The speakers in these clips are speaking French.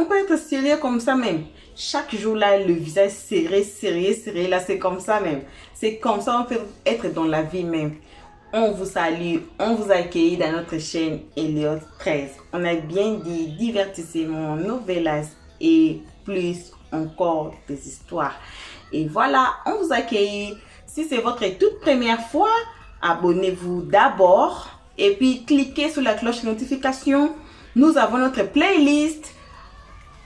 on peut être sérieux comme ça même. Chaque jour là, le visage serré, serré, là, c'est comme ça même. C'est comme ça on peut être dans la vie même. On vous salue, on vous accueille dans notre chaîne Elliot 13. On a bien dit divertissement, novelas et plus encore des histoires. Et voilà, on vous accueille. Si c'est votre toute première fois, abonnez-vous d'abord et puis cliquez sur la cloche de notification. Nous avons notre playlist.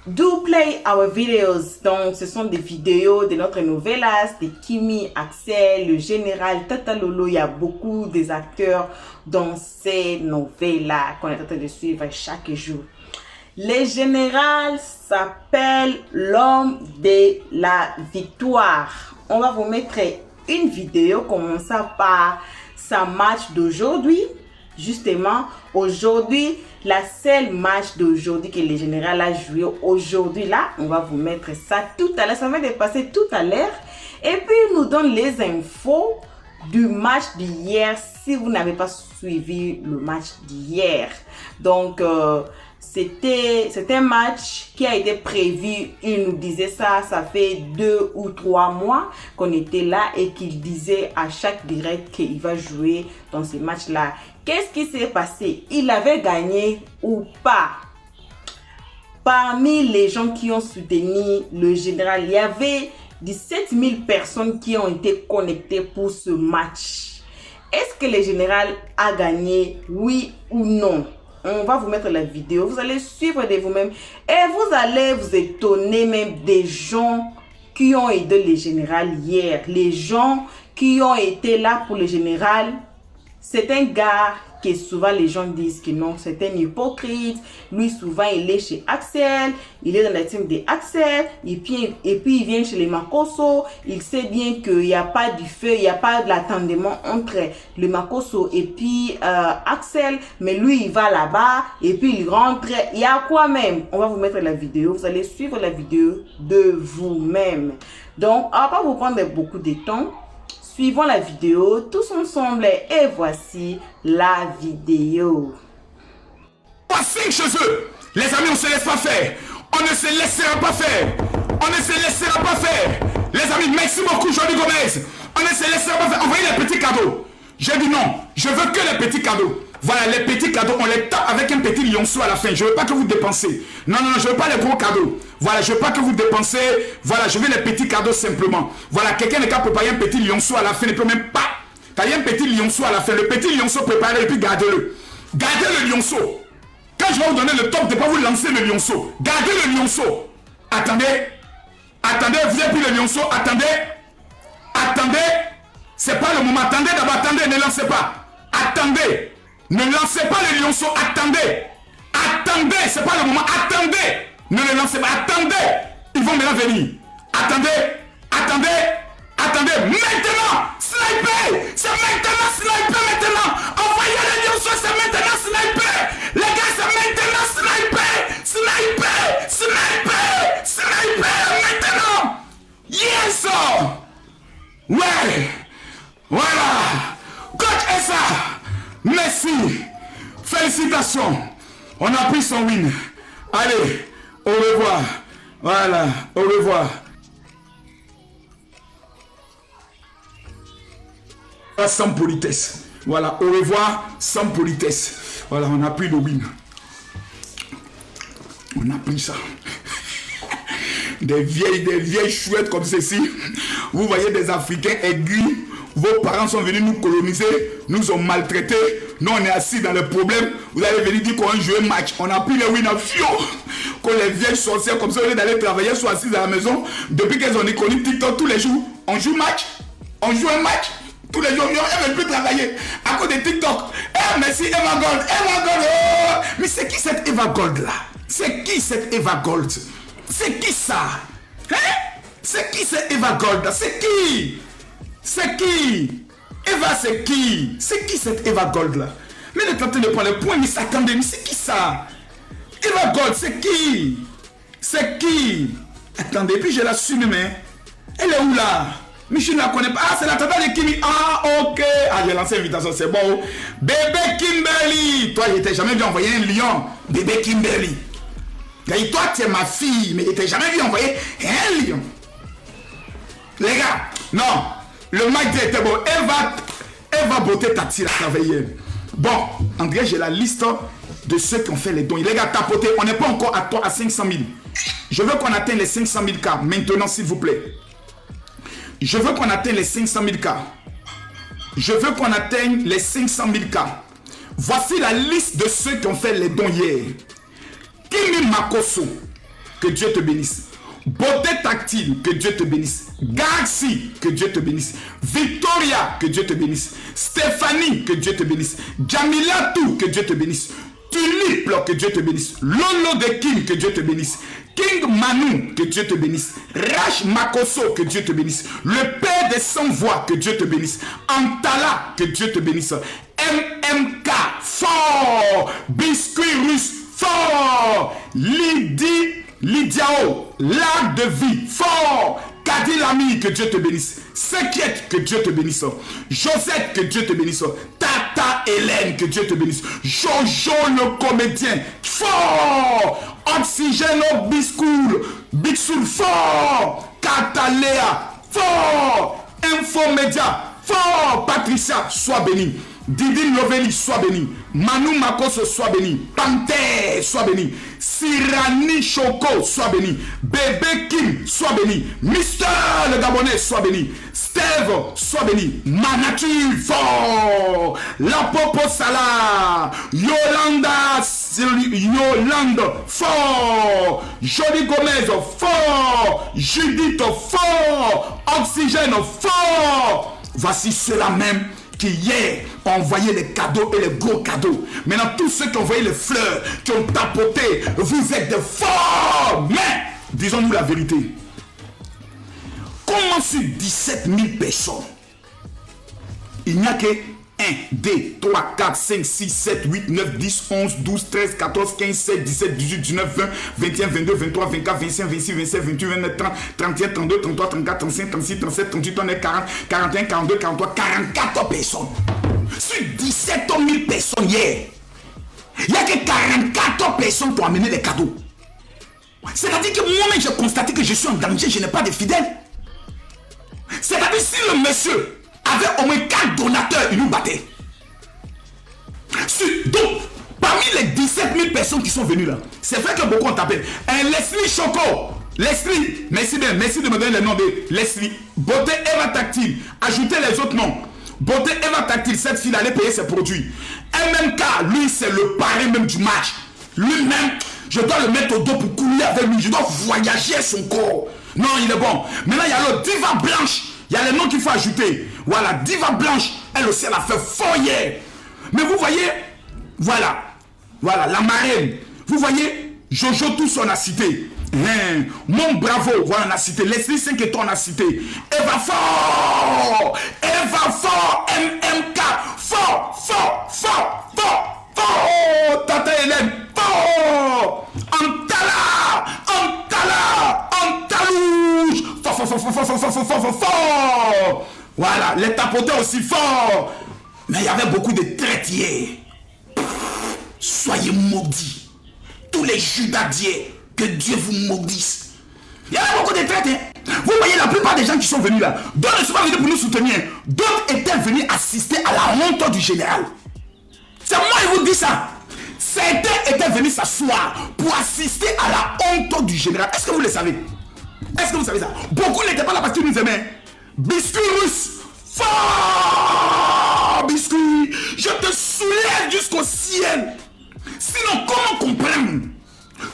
Do play our videos. Donc, ce sont des vidéos de notre novelas, de Kimi, Axel, le général, Tata Lolo. Il y a beaucoup des acteurs dans ces novelas qu'on est en train de suivre chaque jour. Le général s'appelle l'homme de la victoire. On va vous mettre une vidéo commençant par sa match d'aujourd'hui. Justement, aujourd'hui, la seule match d'aujourd'hui que le général a joué aujourd'hui, là, on va vous mettre ça tout à l'heure. Ça va dépasser tout à l'heure. Et puis, il nous donne les infos du match d'hier si vous n'avez pas suivi le match d'hier. Donc, c'était un match qui a été prévu. Il nous disait ça fait 2 ou 3 mois qu'on était là et qu'il disait à chaque direct qu'il va jouer dans ce match-là. Qu'est-ce qui s'est passé? Il avait gagné ou pas? Parmi les gens qui ont soutenu le général, il y avait 17 000 personnes qui ont été connectées pour ce match. Est-ce que le général a gagné, oui ou non? On va vous mettre la vidéo, vous allez suivre de vous-même et vous allez vous étonner même des gens qui ont aidé le général hier. Les gens qui ont été là pour le général, c'est un gars que souvent les gens disent que non, c'est un hypocrite. Lui, souvent, il est chez Axel, il est dans la team de Axel, et puis il vient chez les Makosso. Il sait bien qu'il n'y a pas du feu, il n'y a pas de l'attendement entre le Makosso et puis Axel, mais lui, il va là-bas, et puis il rentre. Il y a quoi même? On va vous mettre la vidéo, vous allez suivre la vidéo de vous-même. Donc, on va pas vous prendre beaucoup de temps. Suivons la vidéo tous ensemble et voici la vidéo. Passez chez eux. Les amis, on ne se laisse pas faire. On ne se laissera pas faire. On ne se laissera pas faire. Les amis, merci beaucoup, Johnny Gomez. On ne se laissera pas faire. Envoyez les petits cadeaux. J'ai dit non, je veux que les petits cadeaux. Voilà, les petits cadeaux, on les tape avec un petit lionceau à la fin. Je ne veux pas que vous dépensez. Non, non, non, je ne veux pas les gros cadeaux. Voilà, je ne veux pas que vous dépensez. Voilà, je veux les petits cadeaux simplement. Voilà, quelqu'un n'est qu'à préparer un petit lionceau à la fin. Ne peut même pas. T'as un petit lionceau à la fin. Le petit lionceau préparé et puis gardez-le. Gardez le lionceau. Quand je vais vous donner le top, de ne pas vous lancer le lionceau. Gardez le lionceau. Attendez. Attendez, vous avez pris le lionceau. Attendez. Attendez. C'est pas le moment. Attendez d'abord. Attendez, ne lancez pas. Attendez. Ne lancez pas le lionceau. Attendez. Attendez. C'est pas le moment. Attendez. Ne le lancez pas. Attendez. Ils vont maintenant venir. Attendez. Attendez. Attendez. Maintenant. Sniper. C'est maintenant. Sniper maintenant. Envoyez le lionceau. C'est maintenant. Sniper. Les gars, c'est maintenant. Sniper. Sniper. Sniper. Sniper. Maintenant. Yes. Ouais. Voilà. Coach Essa. Merci. Félicitations. On a pris son win. Allez, au revoir. Voilà, au revoir. Sans politesse. Voilà, au revoir, sans politesse. Voilà, on a pris le win. On a pris ça. Des vieilles chouettes comme ceci. Vous voyez des Africains aigus. Vos parents sont venus nous coloniser, nous ont maltraités. Nous, on est assis dans le problème. Vous allez venir dire qu'on a joué un match. On a pris le win en fio. Que les vieilles sorcières comme ça, au lieu d'aller travailler, sont assises à la maison. Depuis qu'elles ont connu TikTok tous les jours, on joue match. On joue un match. Tous les jours, elles ne veulent plus travailler. À cause de TikTok. Eh, merci Eva Gold. Eva Gold. Oh. Mais c'est qui cette Eva Gold là? C'est qui cette Eva Gold? C'est qui ça? Hein? C'est qui cette Eva Gold là? C'est qui? C'est qui? Eva, c'est qui? C'est qui cette Eva Gold là? Mais elle est en train de prendre le point, mais ça attendez, mais c'est qui ça? Eva Gold, c'est qui? C'est qui? Attendez, puis je l'assume, mais elle est où là? Mais je ne la connais pas. Ah, c'est la tata de Kimi. Ah, ok. Ah, j'ai lancé l'invitation, c'est bon. Bébé Kimberly. Toi, je t'ai jamais vu envoyer un lion. Bébé Kimberly. Et toi, tu es ma fille, mais tu t'es jamais vu envoyer un lion. Les gars, non, le match était bon. Elle va botter ta tire à travailler. Bon, André, j'ai la liste de ceux qui ont fait les dons. Les gars, tapoter, on n'est pas encore à 500 000. Je veux qu'on atteigne les 500 000 cas maintenant, s'il vous plaît. Je veux qu'on atteigne les 500 000 cas. Je veux qu'on atteigne les 500 000 cas. Voici la liste de ceux qui ont fait les dons hier. Kimi Makoso, que Dieu te bénisse. Beauté Tactile, que Dieu te bénisse. Garci, que Dieu te bénisse. Victoria, que Dieu te bénisse. Stéphanie, que Dieu te bénisse. Jamila Tou, que Dieu te bénisse. Tulip, que Dieu te bénisse. Lolo de Kim, que Dieu te bénisse. King Manu, que Dieu te bénisse. Rach Makoso, que Dieu te bénisse. Le Père des sans-voix, que Dieu te bénisse. Antala, que Dieu te bénisse. MMK, fort. Biscuit russe, fort. Lydiao, l'art de vie, fort. Kadilami, que Dieu te bénisse. S'inquiète, que Dieu te bénisse. Josette, que Dieu te bénisse. Tata Hélène, que Dieu te bénisse. Jojo le comédien, fort. Oxygène au Bixoul, fort. Cataléa, fort. Infomédia, fort. Patricia, sois bénie. Didi Loveli, sois béni. Manu Makoso, sois béni. Panthère, sois béni. Sirani Choco, sois béni. Bébé Kim, sois béni. Mister le Gabonais, sois béni. Steve, sois béni. Manatu, fort. La Popo Sala. Yolanda, fort. Jolie Gomez, fort. Judith, fort. Oxygène, fort. Voici ceux-là même qui hier ont envoyé les cadeaux et les gros cadeaux. Maintenant, tous ceux qui ont envoyé les fleurs, qui ont tapoté, vous êtes de forts. Mais, disons-nous la vérité. Comment sur 17 000 personnes, il n'y a que 1, 2, 3, 4, 5, 6, 7, 8, 9, 10, 11, 12, 13, 14, 15, 16, 17, 18, 19, 20, 21, 22, 23, 24, 25, 26, 27, 28, 29, 30, 31, 32, 33, 34, 35, 36, 37, 38, 40, 41, 42, 43, 44 personnes. Sur 17 000 personnes hier, il n'y a que 44 personnes qui ont amené les cadeaux. C'est-à-dire que moi-même, j'ai constaté que je suis en danger, je n'ai pas de fidèles. C'est-à-dire si le monsieur avait au moins 4 donateurs, il nous battait. Donc, parmi les 17 000 personnes qui sont venues là, c'est vrai que beaucoup ont tapé. Leslie Choco, Leslie, merci bien, merci de me donner le nom de Leslie. Beauté Eva Tactile, ajoutez les autres noms. Beauté Eva Tactile, cette fille allait payer ses produits. MMK, lui, c'est le parrain même du match. Lui-même, je dois le mettre au dos pour couler avec lui. Je dois voyager son corps. Non, il est bon. Maintenant, il y a le Diva Blanche. Il y a les noms qu'il faut ajouter. Voilà, Diva Blanche, elle aussi, elle a fait fort hier. Mais vous voyez, voilà, la marraine. Vous voyez, Jojo tous on a cité. Mon bravo, voilà, on a cité. Leslie 5 étoiles, on a cité. Eva fort, MMK, fort. Tata Hélène, fort. Antalouche, fort. Voilà, les tapoteurs aussi forts. Mais il y avait beaucoup de traites hier. Soyez maudits. Tous les Judas d'hier, que Dieu vous maudisse. Il y avait beaucoup de traites. Vous voyez la plupart des gens qui sont venus là. D'autres ne sont pas venus pour nous soutenir. D'autres étaient venus assister à la honte du général. C'est moi qui vous dis ça. Certains étaient venus s'asseoir pour assister à la honte du général. Est-ce que vous le savez? Est-ce que vous savez ça? Beaucoup n'étaient pas là parce qu'ils nous aimaient. Biscuit russe, fort biscuit, je te soulève jusqu'au ciel. Sinon, comment comprendre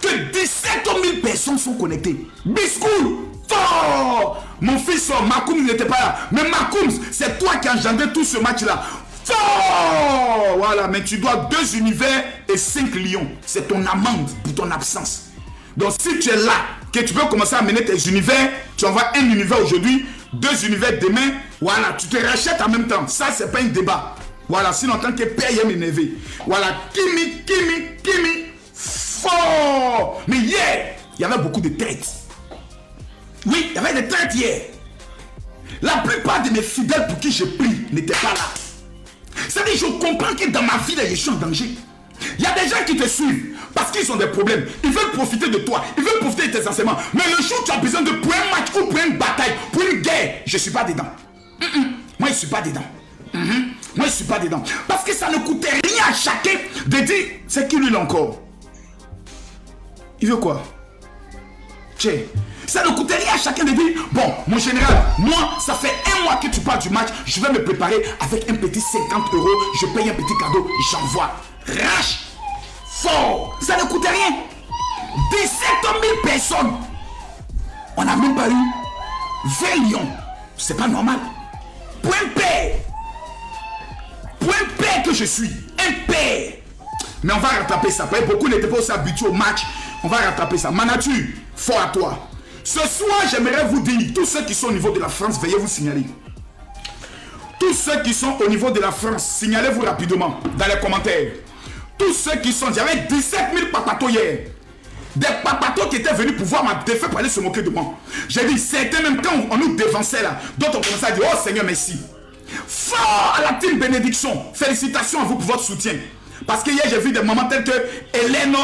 que 17 000 personnes sont connectées? Biscuit, fort. Mon fils, Makoum n'était pas là. Mais Makoum, c'est toi qui as engendré tout ce match-là. Fort. Voilà, mais tu dois 2 univers et 5 lions. C'est ton amende pour ton absence. Donc si tu es là, que tu peux commencer à mener tes univers, tu envoies un univers aujourd'hui, 2 univers demain, voilà, tu te rachètes en même temps. Ça, c'est pas un débat. Voilà, sinon en tant que père, il y a énervé. Voilà, Kimi, fort. Mais hier, il y avait beaucoup de traites. Oui, il y avait des traites hier. La plupart de mes fidèles pour qui je prie n'étaient pas là. C'est-à-dire, je comprends que dans ma vie, je suis en danger. Il y a des gens qui te suivent. Parce qu'ils ont des problèmes. Ils veulent profiter de toi. Ils veulent profiter de tes enseignements. Mais le jour où tu as besoin de pour un match ou pour une bataille, pour une guerre, je ne suis pas dedans. Moi, je ne suis pas dedans. Moi, je ne suis pas dedans. Parce que ça ne coûtait rien à chacun de dire, c'est qui lui encore? Il veut quoi? Tiens, ça ne coûtait rien à chacun de dire, bon, mon général, moi, ça fait un mois que tu parles du match, je vais me préparer avec un petit 50 €, je paye un petit cadeau, j'envoie. Rache, fort, ça ne coûtait rien. 17 000 personnes. On n'a même pas eu 20 lions. C'est pas normal. Point père. Point père que je suis. Un père. Mais on va rattraper ça. Beaucoup n'étaient pas aussi habitués au match. On va rattraper ça. Ma nature, fort à toi. Ce soir, j'aimerais vous dire, tous ceux qui sont au niveau de la France, veuillez vous signaler. Tous ceux qui sont au niveau de la France, signalez-vous rapidement dans les commentaires. Tous ceux qui sont, j'avais 17 000 papatos hier. Des papatos qui étaient venus pour voir ma défaite pour aller se moquer de moi. J'ai dit, certains même quand on nous dévançait là, d'autres ont commencé à dire, oh Seigneur, merci. Fort à la team bénédiction. Félicitations à vous pour votre soutien. Parce que hier, j'ai vu des moments tels que Hélène,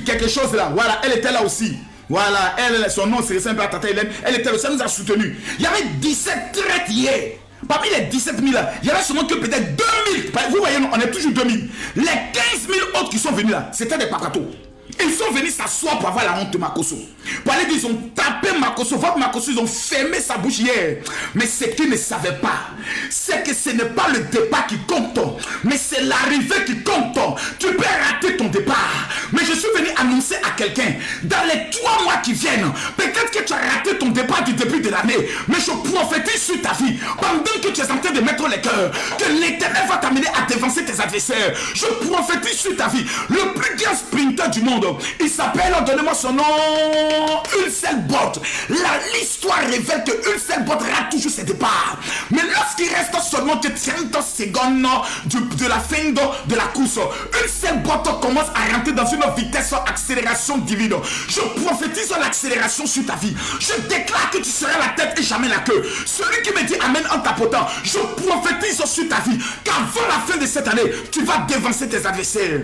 quelque chose là. Voilà, elle était là aussi. Voilà, elle, son nom c'est simple à Tata Hélène. Elle était là, ça nous a soutenus. Il y avait 17 traites hier. Parmi les 17 000 là, il y avait seulement que peut-être 2000. Vous voyez, on est toujours 2000. Les 15 000 autres qui sont venus là, c'était des papatos. Ils sont venus s'asseoir pour avoir la honte de Makosso. Pour aller dire, ils ont tapé Makosso. Votre Makosso, ils ont fermé sa bouche hier. Mais ce qu'ils ne savaient pas, c'est que ce n'est pas le départ qui compte, mais c'est l'arrivée qui compte. Tu peux rater ton départ. Mais je suis venu annoncer à quelqu'un, dans les 3 mois qui viennent, peut-être que tu as raté ton départ du début de l'année, mais je prophétise sur ta vie, pendant que tu es en train de mettre les cœurs, que l'Éternel va t'amener à dévancer tes adversaires. Je prophétise sur ta vie, le plus grand sprinter du monde. Il s'appelle, donnez-moi son nom, Usain Bolt. L'histoire révèle que Usain Bolt rate toujours ses départs. Mais lorsqu'il reste seulement que 30 secondes de la fin de la course, Usain Bolt commence à rentrer dans une vitesse accélération divine. Je prophétise l'accélération sur ta vie. Je déclare que tu seras la tête et jamais la queue. Celui qui me dit amen en tapotant, je prophétise sur ta vie qu'avant la fin de cette année, tu vas dévancer tes adversaires.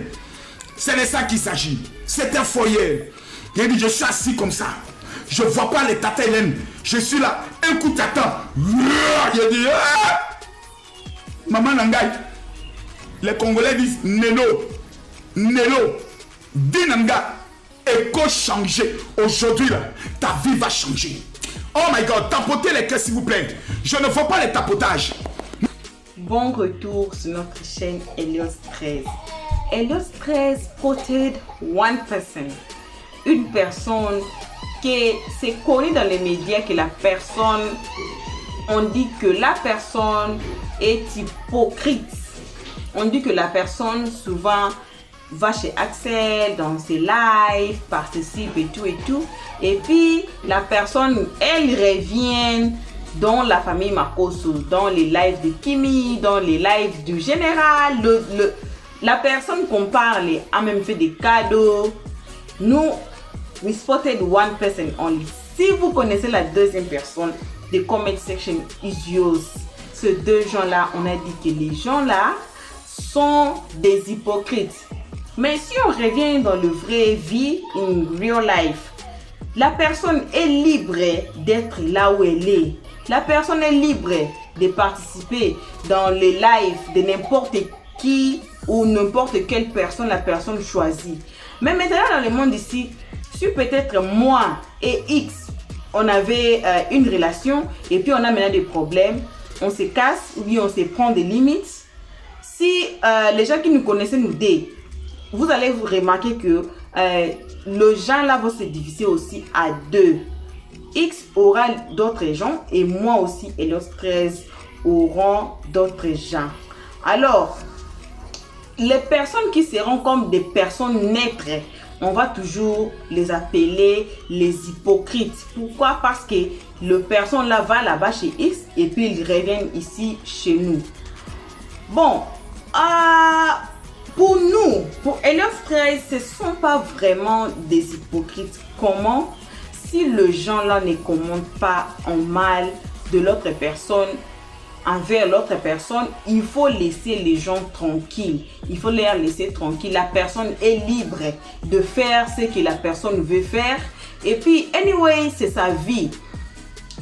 C'est de ça qu'il s'agit. C'est un foyer. Il dit, je suis assis comme ça. Je ne vois pas les Tata Hélène. Je suis là. Un coup tata. Il dit, Maman Nangai. Les Congolais disent, Nelo. Nelo. Dinanga. Écho changé. Aujourd'hui, là, ta vie va changer. Oh my God. Tapotez les cœurs, s'il vous plaît. Je ne vois pas les tapotages. Bon retour sur notre chaîne Helios 13. Helios 13 spotted one person. Une personne qui s'est connue dans les médias que la personne, on dit que la personne est hypocrite. On dit que la personne souvent va chez Axel dans ses lives, participe et tout. Et puis la personne, elle revient dans la famille Makosso, dans les lives de Kimi, dans les lives du général. La personne qu'on parle a même fait des cadeaux. Nous, we spotted one person only. Si vous connaissez la deuxième personne, the comment section is yours. Ces deux gens-là, on a dit que les gens-là sont des hypocrites. Mais si on revient dans le vrai vie, in real life, la personne est libre d'être là où elle est. La personne est libre de participer dans les lives de n'importe qui ou n'importe quelle personne la personne choisit. Mais maintenant dans le monde ici, si peut-être moi et X, on avait une relation et puis on a maintenant des problèmes, on se casse ou bien on se prend des limites. Si les gens qui nous connaissaient nous disent, vous allez vous remarquer que le genre là va se diviser aussi à deux. X aura d'autres gens et moi aussi et les 13 auront d'autres gens. Alors, les personnes qui seront comme des personnes neutres, on va toujours les appeler les hypocrites. Pourquoi? Parce que le personne là va là-bas chez X et puis ils reviennent ici chez nous. Bon, pour nous, pour Helios 13, ce ne sont pas vraiment des hypocrites. Comment? Si le gens là ne commente pas en mal de l'autre personne, envers l'autre personne, il faut laisser les gens tranquilles. Il faut les laisser tranquilles. La personne est libre de faire ce que la personne veut faire. Et puis, anyway, c'est sa vie.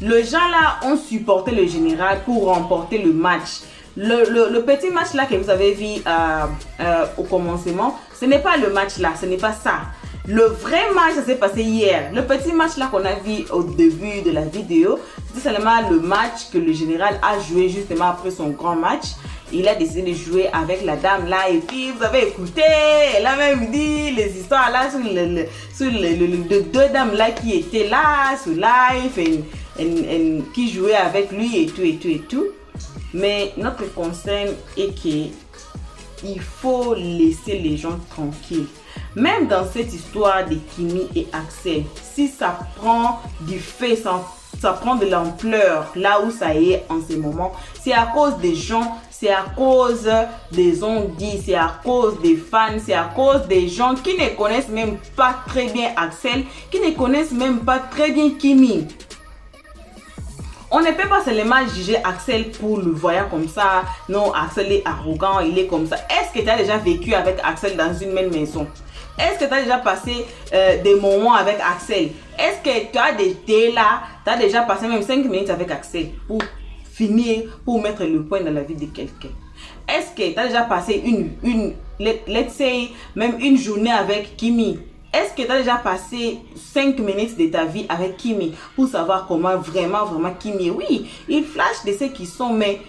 Les gens là ont supporté le général pour remporter le match. Le petit match là que vous avez vu au commencement, ce n'est pas le match là, ce n'est pas ça. Le vrai match, ça s'est passé hier. Le petit match là qu'on a vu au début de la vidéo, c'était seulement le match que le général a joué justement après son grand match. Il a décidé de jouer avec la dame là, et puis vous avez écouté, elle a même dit les histoires là sur les deux dames là qui étaient là sur live et qui jouaient avec lui et tout. Mais notre conseil est qu'il faut laisser les gens tranquilles. Même dans cette histoire de Kimi et Axel, si ça prend du fait, ça prend de l'ampleur là où ça est en ce moment, c'est à cause des gens, c'est à cause des on-dit, c'est à cause des fans, c'est à cause des gens qui ne connaissent même pas très bien Axel, qui ne connaissent même pas très bien Kimi. On ne peut pas seulement juger Axel pour le voyant comme ça. Non, Axel est arrogant, il est comme ça. Est-ce que tu as déjà vécu avec Axel dans une même maison? Est-ce que tu as déjà passé des moments avec Axel? Est-ce que tu as été là, tu as déjà passé même 5 minutes avec Axel pour finir, pour mettre le point dans la vie de quelqu'un? Est-ce que tu as déjà passé let's say, même une journée avec Kimi? Est-ce que tu as déjà passé 5 minutes de ta vie avec Kimi pour savoir comment vraiment Kimi est? Oui, il flash de ceux qui sont, mais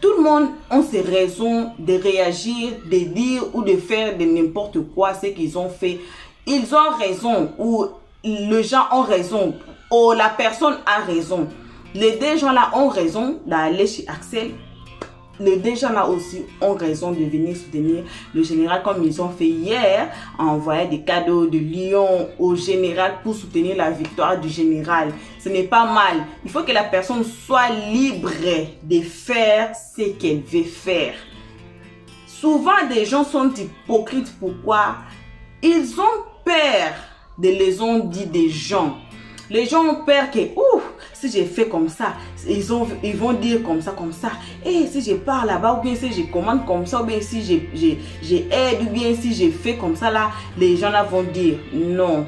tout le monde a ses raisons de réagir, de dire ou de faire de n'importe quoi ce qu'ils ont fait. Ils ont raison ou les gens ont raison ou la personne a raison. Les deux gens là ont raison d'aller chez Axel. Les deux gens là aussi ont raison de venir soutenir le général comme ils ont fait hier, en envoyant des cadeaux de lions au général pour soutenir la victoire du général. Ce n'est pas mal. Il faut que la personne soit libre de faire ce qu'elle veut faire. Souvent, des gens sont hypocrites. Pourquoi? Ils ont peur de les on-dit des gens. Les gens ont peur que, si j'ai fait comme ça, ils vont dire comme ça. Et si je pars là-bas, ou bien si je commande comme ça, ou bien si j'aide, ou bien si j'ai fait comme ça là, les gens là vont dire non.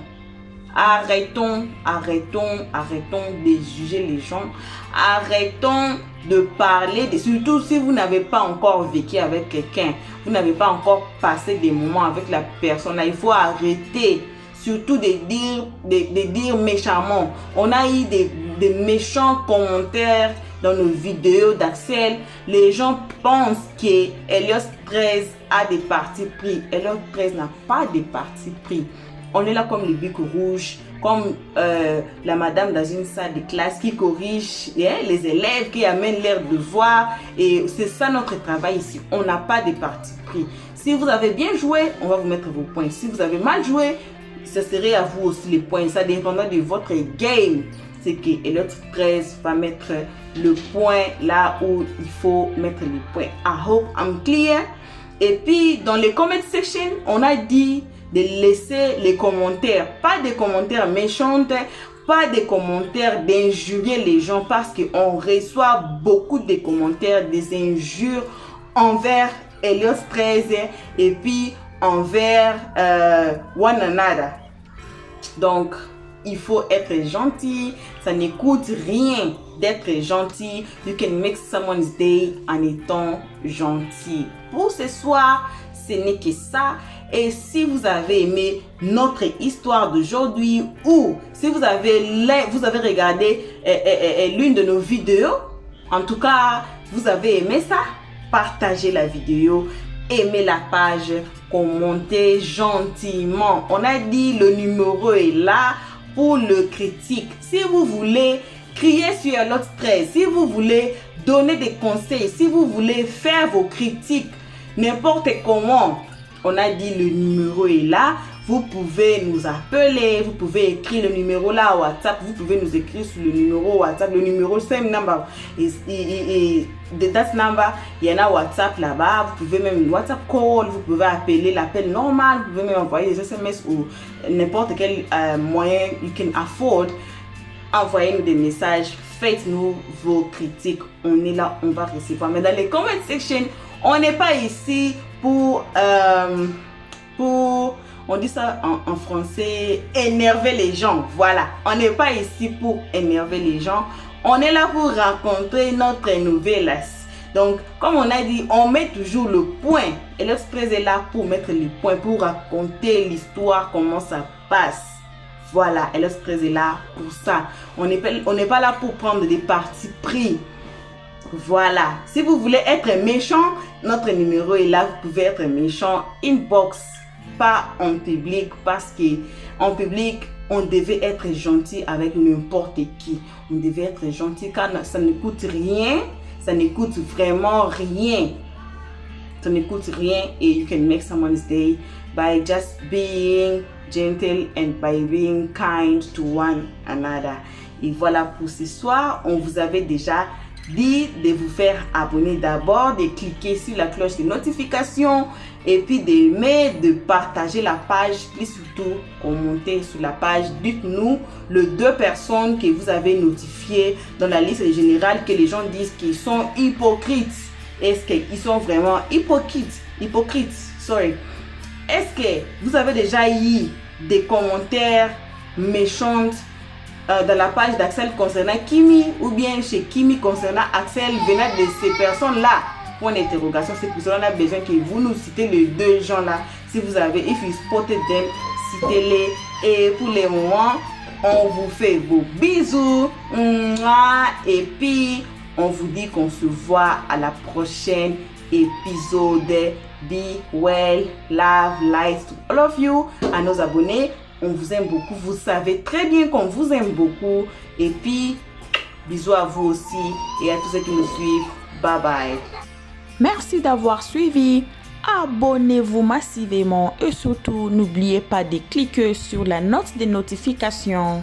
Arrêtons de juger les gens. Arrêtons de parler, surtout si vous n'avez pas encore vécu avec quelqu'un, vous n'avez pas encore passé des moments avec la personne là, il faut arrêter. Surtout de dire méchamment. On a eu des méchants commentaires dans nos vidéos d'Axel. Les gens pensent que Helios 13 a des partis pris. Helios 13 n'a pas de partis pris. On est là comme les bics rouges, comme la madame dans une salle de classe qui corrige les élèves, qui amène leurs devoirs. Et c'est ça notre travail ici. On n'a pas de partis pris. Si vous avez bien joué, on va vous mettre vos points. Si vous avez mal joué, ce serait à vous aussi les points. Ça dépendra de votre game. C'est que Helios 13 va mettre le point là où il faut mettre les points. I hope I'm clear. Et puis dans les comment section, on a dit de laisser les commentaires. Pas des commentaires méchants, pas des commentaires d'injurier les gens, parce qu'on reçoit beaucoup de commentaires, des injures envers Helios 13 et puis envers one another. Donc il faut être gentil, ça ne coûte rien d'être gentil. You can make someone's day en étant gentil. Pour ce soir, ce n'est que ça. Et si vous avez aimé notre histoire d'aujourd'hui, ou si vous avez regardé l'une de nos vidéos, en tout cas vous avez aimé ça, partagez la vidéo, aimez la page, commentez gentiment. On a dit le numéro est là pour le critique. Si vous voulez crier sur l'autre 13, si vous voulez donner des conseils, si vous voulez faire vos critiques n'importe comment, on a dit le numéro est là. Vous pouvez nous appeler, vous pouvez écrire le numéro là au WhatsApp, vous pouvez nous écrire sur le numéro WhatsApp, le numéro same number et that number, il y en a WhatsApp là-bas. Vous pouvez même WhatsApp call, vous pouvez appeler l'appel normal, vous pouvez même envoyer des SMS ou n'importe quel moyen you can afford. envoyez-nous des messages, faites-nous vos critiques. On est là, on va recevoir. Mais dans les comment section, on n'est pas ici pour on dit ça en français, énerver les gens. Voilà, on n'est pas ici pour énerver les gens. On est là pour rencontrer notre nouvelle. Donc, comme on a dit, on met toujours le point. Et l'Express est là pour mettre les points, pour raconter l'histoire, comment ça passe. Voilà, l'Express est là pour ça. On n'est pas là pour prendre des partis pris. Voilà. Si vous voulez être méchant, notre numéro est là. Vous pouvez être méchant. Inbox, pas en public, parce que en public, on devait être gentil avec n'importe qui. On devait être gentil car ça ne coûte rien. Ça ne coûte vraiment rien. Ça ne coûte rien et you can make someone's day by just being gentle and by being kind to one another. Et voilà pour ce soir. On vous avait déjà dit de vous faire abonner d'abord, de cliquer sur la cloche de notification et puis d'aimer, de partager la page, puis surtout commenter sur la page. Dites-nous les 2 personnes que vous avez notifiées dans la liste générale que les gens disent qu'ils sont hypocrites. Est-ce qu'ils sont vraiment hypocrites? Sorry. Est-ce que vous avez déjà eu des commentaires méchants dans la page d'Axel concernant Kimi, ou bien chez Kimi concernant Axel venant de ces personnes-là? Point d'interrogation. C'est pour cela qu'on a besoin que vous nous citez les 2 gens-là. Si vous avez, if you spotted them, citez-les. Et pour les moments, on vous fait vos bisous. Et puis, on vous dit qu'on se voit à la prochaine épisode. Be well, love, light to all of you. À nos abonnés, on vous aime beaucoup. Vous savez très bien qu'on vous aime beaucoup. Et puis, bisous à vous aussi et à tous ceux qui nous suivent. Bye bye. Merci d'avoir suivi. Abonnez-vous massivement et surtout, n'oubliez pas de cliquer sur la note de notification.